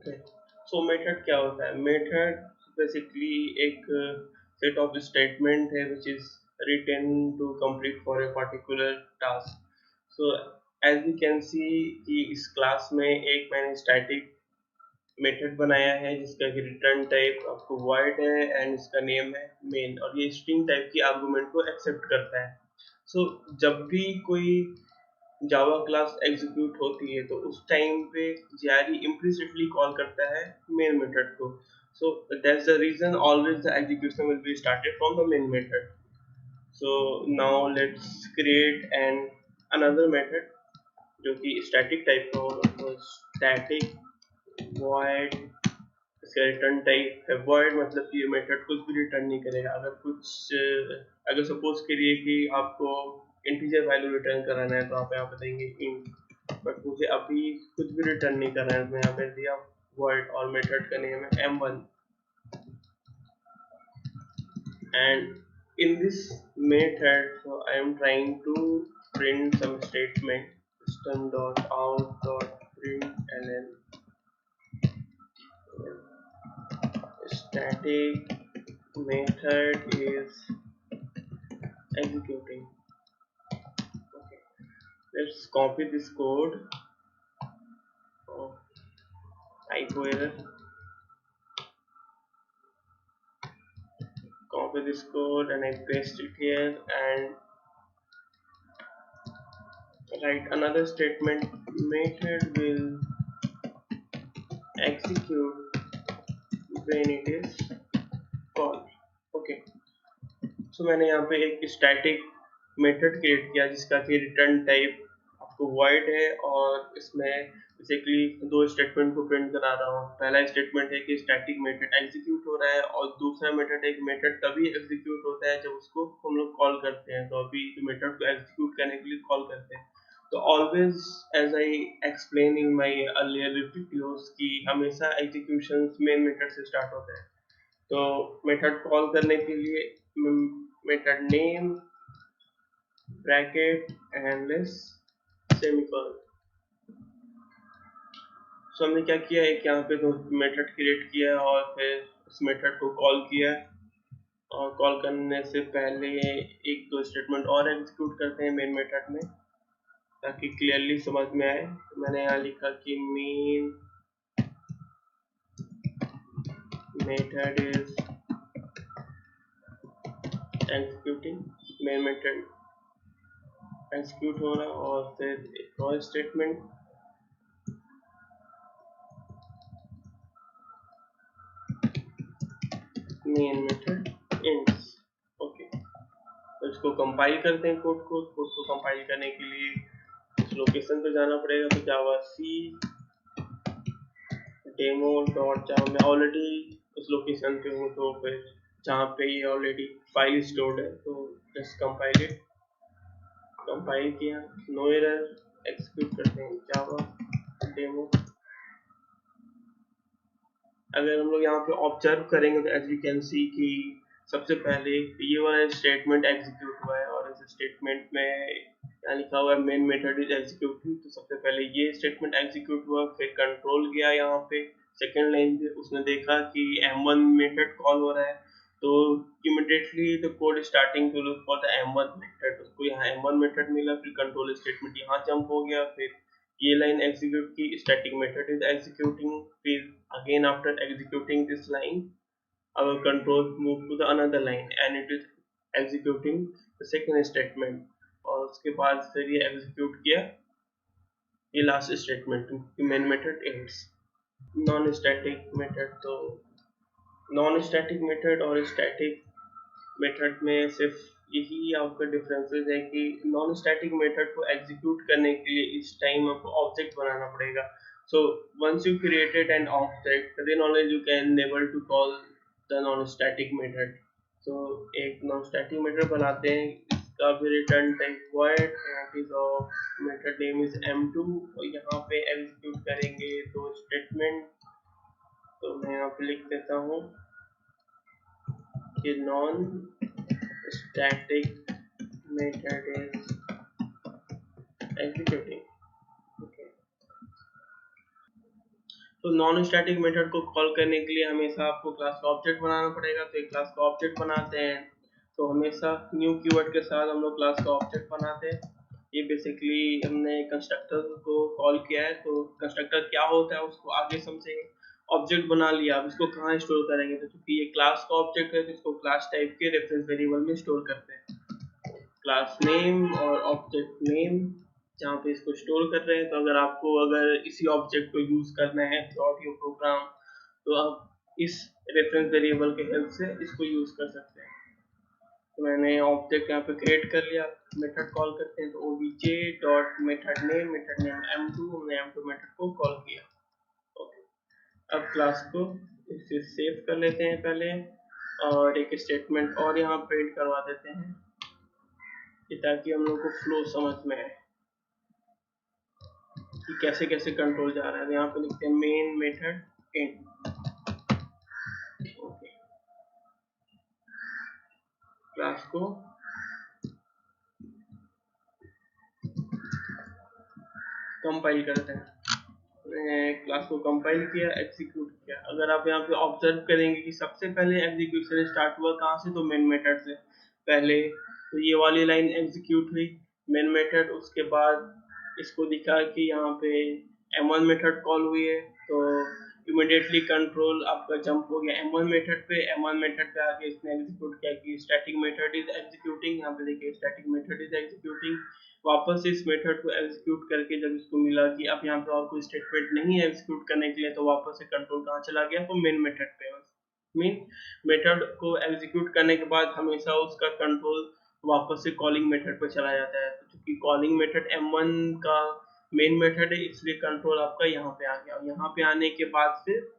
Okay, सो method क्या होता है? मेथड बेसिकली एक सेट ऑफ स्टेटमेंट है which is written to complete for a particular task. So as we can see कि इस क्लास में एक मैंने स्टैटिक मेथड बनाया है जिसका कि रिटर्न टाइप आपको void है एंड इसका नेम है मेन, और ये स्ट्रिंग टाइप की आर्गुमेंट को एक्सेप्ट करता है. सो जब भी कोई जावा क्लास एग्जीक्यूट होती है तो उस टाइम पे JRE implicitly कॉल करता है मेन मेथड को. So that's the reason always the execution will be started from the main method. So now let's create an another method जो कि static टाइप का होगा. तो static void, इसका रिटर्न टाइप है void, मतलब कि ये मेथड कुछ भी रिटर्न नहीं करेगा. अगर सपोज करिए कि आपको इंटीजर वैल्यू रिटर्न कराना है तो आप यहाँ पे देंगे int, बट मुझे अभी कुछ भी रिटर्न नहीं करना है तो मैं यहाँ पे दिया void और मेथड का नेम है m1. And in this method, so I am trying to print some statement system.out.println static method is executing. Okay, let's copy this code. Oh, typo error. Copy this code and I paste it here and write another statement. Method will execute when it is called. Okay, सो मैंने यहाँ पे एक static method create किया जिसका कि return type आपको void है, और इसमें बेसिकली दो स्टेटमेंट को प्रिंट करा रहा हूँ. पहला स्टेटमेंट है कि स्टैटिक मेथड एग्जीक्यूट हो रहा है, और दूसरा मेथड एक मेथड तभी एग्जीक्यूट होता है जब उसको हम लोग कॉल करते हैं. तो अभी मेथड को एग्जीक्यूट करने के लिए कॉल करते हैं. तो always as I explain in my earlier videos कि हमेशा एग्जीक्यूशन मेन मेथड से स्टार्ट होता है. तो मेथड कॉल करने के लिए method name bracket endless semicolon. So हमने क्या किया, एक यहाँ पे दो मेथड क्रिएट किया और फिर उस मेथड को कॉल किया, और कॉल करने से पहले एक दो स्टेटमेंट और एग्जीक्यूट करते हैं मेन मेथड में ताकि क्लियरली समझ में आए. तो मैंने यहाँ लिखा कि main method is executing, main method execute हो रहा, और फिर एक और statement main method ends. Okay, तो इसको कंपाइल करते हैं कोड को कंपाइल करने के लिए इस लोकेशन पे जाना पड़ेगा. तो जावा सी डेमो डॉट जावा, मैं ऑलरेडी उस लोकेशन पे हूँ, तो फिर जहाँ पे ये ऑलरेडी फाइल स्टोर्ड है तो जस्ट कंपाइल इट. कंपाइल किया, नो एरर, एक्सिक्यूट करते हैं जावा डेमो. अगर हम लोग यहाँ पे ऑब्जर्व करेंगे तो एज वी कैन सी कि सबसे पहले ये वाला स्टेटमेंट एग्जीक्यूट हुआ है, और इस स्टेटमेंट में यहाँ लिखा हुआ है मेन मेथड इज एग्जीक्यूटिंग. तो सबसे पहले ये स्टेटमेंट एग्जीक्यूट हुआ, फिर कंट्रोल गया यहाँ पे सेकेंड लाइन पे, उसने देखा कि m1 मेथड कॉल हो रहा है, तो immediately the code starting to look for the m1 method. उसको यहाँ m1 मेथड मिला, फिर कंट्रोल स्टेटमेंट यहाँ जंप हो गया, फिर ये लाइन एग्जीक्यूट की, स्टैटिक मेथड इज एग्जीक्यूटिंग. फिर again after executing this line our control move to the another line and it is executing the second statement, और उसके बाद फिर ये एग्जीक्यूट किया ये लास्ट स्टेटमेंट कि main method ends. Non static method, तो नॉन स्टैटिक मेथड और स्टैटिक मेथड में सिर्फ यही आपका डिफरेंसेस है कि नॉन स्टैटिक मेथड को एग्जीक्यूट करने के लिए इस टाइम आपको ऑब्जेक्ट बनाना पड़ेगा. So once you created an object, then only you can able to call the non-static method. So एक non-static method बनाते हैं, इसका भी return type void, method name is m2, और यहाँ पे एग्जीक्यूट करेंगे दो स्टेटमेंट. तो मैं यहाँ पे लिख देता हूँ कि non static method is executing. Okay. तो नॉन स्टैटिक मेथड को कॉल करने के लिए हमेशा आपको क्लास का ऑब्जेक्ट बनाना पड़ेगा। तो एक क्लास का ऑब्जेक्ट बनाते हैं, तो हमेशा न्यू कीवर्ड के साथ हम लोग क्लास का ऑब्जेक्ट बनाते हैं। ये बेसिकली हमने कंस्ट्रक्टर को कॉल किया है, तो कंस्ट्रक्टर क्या होता है उसको आगे समझेंगे। ऑब्जेक्ट बना लिया, अब इसको कहाँ स्टोर करेंगे, तो क्योंकि ये क्लास का ऑब्जेक्ट है तो इसको क्लास टाइप के रेफरेंस वेरिएबल में स्टोर करते हैं। क्लास नेम और ऑब्जेक्ट नेम जहाँ पे इसको स्टोर कर रहे हैं। तो अगर इसी ऑब्जेक्ट को यूज करना है थ्रू आउट योर प्रोग्राम, तो आप इस रेफरेंस वेरिएबल के हेल्प से इसको यूज कर सकते हैं। तो मैंने ऑब्जेक्ट यहाँ पे क्रिएट कर लिया, मेथड कॉल करते हैं। तो obj dot method name m2, हमने m2 मेथड को कॉल किया। ओके, अब क्लास को इसे सेव कर लेते हैं पहले, और एक स्टेटमेंट और यहाँ प्रिंट करवा देते हैं ताकि हम लोग को फ्लो समझ में आए कि कैसे कैसे कंट्रोल जा रहा है। यहाँ पे लिखते हैं main method end. Okay, class को कंपाइल करते हैं। क्लास को कंपाइल किया, एग्जीक्यूट किया। अगर आप यहाँ पे ऑब्जर्व करेंगे कि सबसे पहले एग्जीक्यूशन स्टार्ट हुआ कहाँ से, तो मेन मेथड से पहले। तो ये वाली लाइन एग्जीक्यूट हुई मेन मेथड, उसके बाद इसको दिखा कि यहाँ पे m1 मेथड कॉल हुई है, तो इमीडिएटली कंट्रोल आपका जंप हो गया m1 मेथड पे। m1 मेथड पे आके इसने एग्जीक्यूट किया कि स्टैटिक मेथड इज एग्जीक्यूटिंग। यहाँ पे देखिए स्टैटिक मेथड इज एग्जीक्यूटिंग। वापस इस मेथड को एग्जीक्यूट करके जब इसको मिला कि अब यहाँ पे और कोई स्टेटमेंट नहीं है एग्जीक्यूट करने के लिए, तो वापस से कंट्रोल कहाँ चला गया, तो मेन मेथड पे। मेन मेथड को एग्जीक्यूट करने के बाद हमेशा उसका कंट्रोल वापस से कॉलिंग मेथड पे चला जाता है। तो चूंकि कॉलिंग मेथड m1 का मेन मेथड है, इसलिए कंट्रोल आपका यहाँ पे आ गया। और यहाँ पे आने के बाद फिर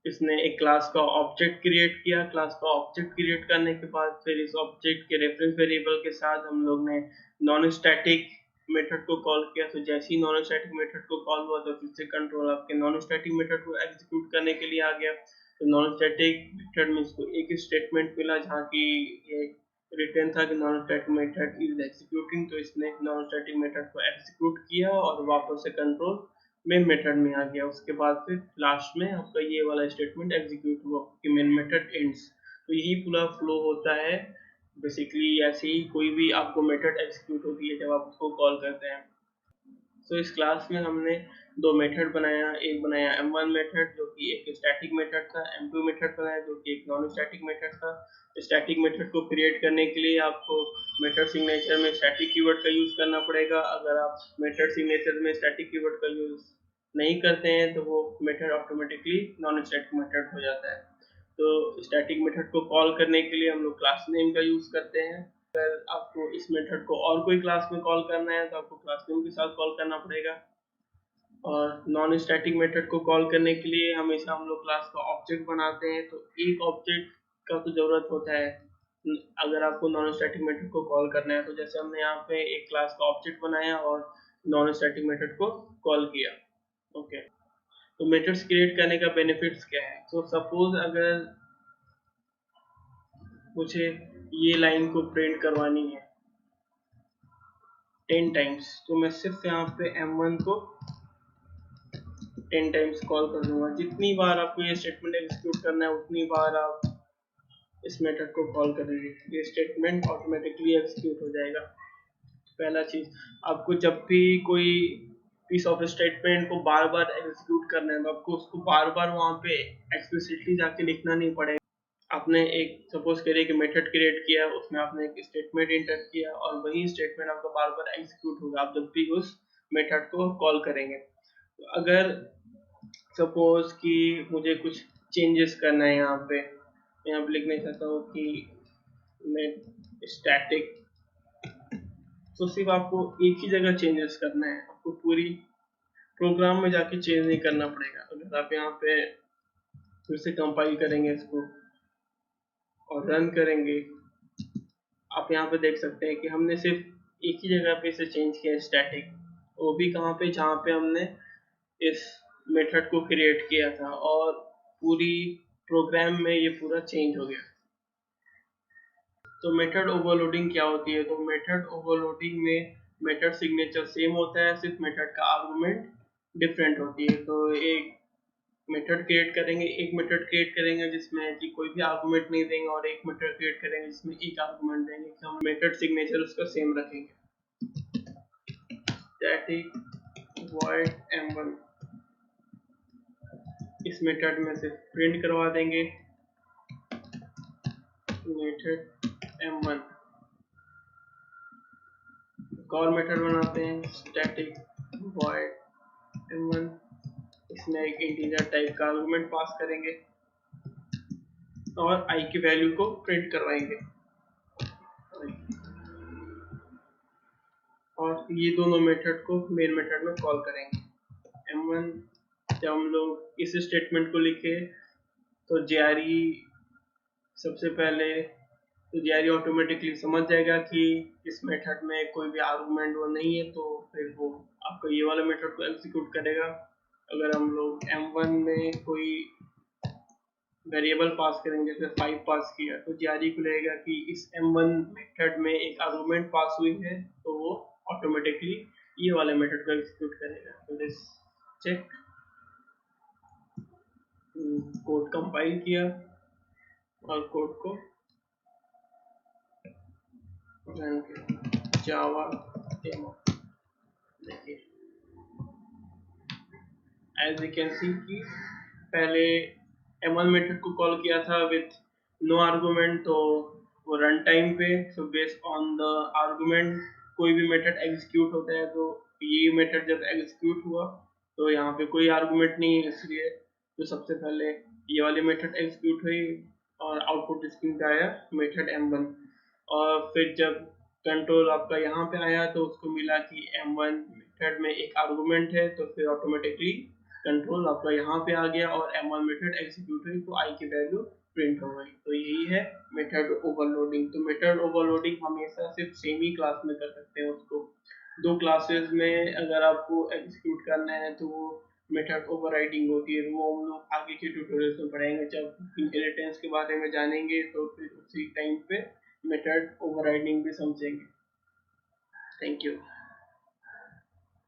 इसने एक क्लास का ऑब्जेक्ट क्रिएट किया। क्लास का ऑब्जेक्ट क्रिएट करने के बाद फिर इस ऑब्जेक्ट के रेफरेंस वेरिएबल के साथ हम लोग ने नॉन स्टैटिक मेथड को कॉल किया। तो जैसे ही नॉन स्टैटिक मेथड को कॉल हुआ, तो फिर से कंट्रोल आपके नॉन स्टैटिक मेथड को एग्जीक्यूट करने के लिए आ गया। तो नॉन स्टैटिक मेथड में इसको एक स्टेटमेंट मिला जहाँ की ये रिटर्न था कि non static method is executing. तो इसने नॉन स्टैटिक मेथड को एग्जीक्यूट किया और वापस से कंट्रोल मेन मेथड में आ गया। उसके बाद फिर लास्ट में आपका ये वाला स्टेटमेंट एग्जीक्यूट हुआ कि मेन मेथड एंड्स। तो यही पूरा फ्लो होता है बेसिकली। ऐसे ही कोई भी आपको मेथड एग्जीक्यूट होती है जब आप उसको कॉल करते हैं। तो इस क्लास में हमने दो मेथड बनाया। एक बनाया m1 मेथड जो कि एक स्टैटिक मेथड था, m2 मेथड बनाया जो कि एक नॉन स्टैटिक मेथड था। स्टैटिक मेथड को क्रिएट करने के लिए आपको मेथड सिग्नेचर में स्टैटिक कीवर्ड का यूज करना पड़ेगा। अगर आप मेथड सिग्नेचर में स्टैटिक कीवर्ड का यूज नहीं करते हैं तो वो method automatically non static method हो जाता है। तो स्टैटिक मेथड को कॉल करने के लिए हम लोग क्लास नेम का यूज करते हैं। अगर आपको इस मेथड को और कोई क्लास में कॉल करना है तो आपको क्लास नेम के साथ कॉल करना पड़ेगा। और नॉन स्टैटिक मेथड को कॉल करने के लिए हमेशा हम लोग क्लास का ऑब्जेक्ट बनाते हैं। तो एक ऑब्जेक्ट का तो जरूरत होता है अगर आपको नॉन स्टैटिक मेथड को कॉल करना है। तो जैसे हमने यहाँ पे एक क्लास का ऑब्जेक्ट बनाया और नॉन स्टैटिक मेथड को कॉल किया। ओके, तो मेथड्स क्रिएट करने का बेनिफिट्स क्या है। तो सपोज अगर मुझे ये लाइन को प्रिंट करवानी है 10 टाइम्स, तो मैं सिर्फ यहाँ पे m1 को 10 टाइम्स कॉल कर दूंगा। जितनी बार आपको ये स्टेटमेंट एग्जीक्यूट करना है उतनी बार आप इस मेथड को कॉल करेंगे, ये स्टेटमेंट ऑटोमेटिकली एग्जीक्यूट हो जाएगा। पहला चीज, आपको जब भी कोई पीस ऑफ स्टेटमेंट को बार बार एग्जीक्यूट करना है तो आपको उसको बार बार वहाँ पे एक्सप्लिसिटली जाके लिखना नहीं पड़ेगा। आपने एक सपोज करिए कि मेथड क्रिएट किया, उसमें आपने एक स्टेटमेंट इंटर किया और वही स्टेटमेंट आपका बार बार एग्जीक्यूट होगा आप जब भी उस मेथड को कॉल करेंगे। तो अगर सपोज कि मुझे कुछ चेंजेस करना है, यहाँ पे लिखना चाहता हूँ कि नेट स्टैटिक, तो सिर्फ आपको एक ही जगह चेंजेस करना है, आपको पूरी प्रोग्राम में जाके चेंज नहीं करना पड़ेगा। अगर आप यहाँ पे फिर से कंपाइल करेंगे इसको और रन करेंगे, आप यहाँ पे देख सकते हैं कि हमने सिर्फ एक ही जगह पे इसे चेंज किया स्टैटिक, वो भी कहाँ पे, जहाँ पे हमने इस मेथड को क्रिएट किया था, और पूरी प्रोग्राम में ये पूरा चेंज हो गया। तो मेथड ओवरलोडिंग क्या होती है। तो मेथड ओवरलोडिंग में मेथड सिग्नेचर सेम होता है, सिर्फ मेथड का आर्गुमेंट डिफरेंट होती है। तो एक मेथड क्रिएट करेंगे जिसमें कि कोई भी आर्गुमेंट नहीं देंगे, और एक मेथड क्रिएट करेंगे जिसमें एक आर्गुमेंट देंगे, कि हम मेथड सिग्नेचर उसका सेम रखेंगे। स्टैटिक void m1 इस मेथड में से प्रिंट करवा देंगे मेथड m1। एक और मेथड बनाते हैं स्टैटिक void m1, इसमें एक इंटीजर टाइप का आर्गुमेंट पास करेंगे और i की वैल्यू को प्रिंट करवाएंगे। और ये दोनों मेथड को मेन मेथड में कॉल करेंगे। m1 जब हम लोग इस स्टेटमेंट को लिखे तो JRE सबसे पहले तो JRE ऑटोमेटिकली समझ जाएगा कि इस मेथड में कोई भी आर्गुमेंट वो नहीं है, तो फिर वो आपका ये वाला मेथड को एग्जीक्यूट करेगा। अगर हम लोग m1 में कोई वेरिएबल पास करेंगे, जैसे 5 पास किया, तो JRE को लगेगा कि इस m1 मेथड में एक आर्गुमेंट पास हुई है, तो वो ऑटोमेटिकली ये वाले मेथड को एग्जीक्यूट करेगा। तो लेट्स चेक, कोड कंपाइल किया और कोड को रन किया जावा डेमो। देखिए एज यू कैन सी कि पहले m1 मेथड को कॉल किया था विथ नो आर्गुमेंट, तो वो रन टाइम पे so based on the argument कोई भी मेथड एग्जीक्यूट होता है। तो ये मेथड जब एग्जीक्यूट हुआ तो यहाँ पे कोई आर्गुमेंट नहीं है, इसलिए तो सबसे पहले ये वाली मेथड एग्जीक्यूट हुई और आउटपुट स्क्रीन पे आया मेथड m1। और फिर जब कंट्रोल आपका यहाँ पे आया तो उसको मिला कि m1 मेथड में एक आर्गुमेंट है, तो फिर ऑटोमेटिकली कंट्रोल आपका यहाँ पे आ गया और m1 मेथड एग्जीक्यूट हुई तो i की वैल्यू प्रिंट हो गई। तो यही है मेथड ओवरलोडिंग। तो मेथड ओवरलोडिंग हमेशा सिर्फ सेम ही क्लास में कर सकते हैं उसको। दो क्लासेस में अगर आपको एग्जीक्यूट करना है तो वो मेथड ओवरराइडिंग होती है। वो हम लोग आगे के ट्यूटोरियल्स में पढ़ेंगे, जब इनहेरिटेंस के बारे में जानेंगे तो फिर उसी टाइम पे मेथड ओवरराइडिंग भी समझेंगे। Thank you.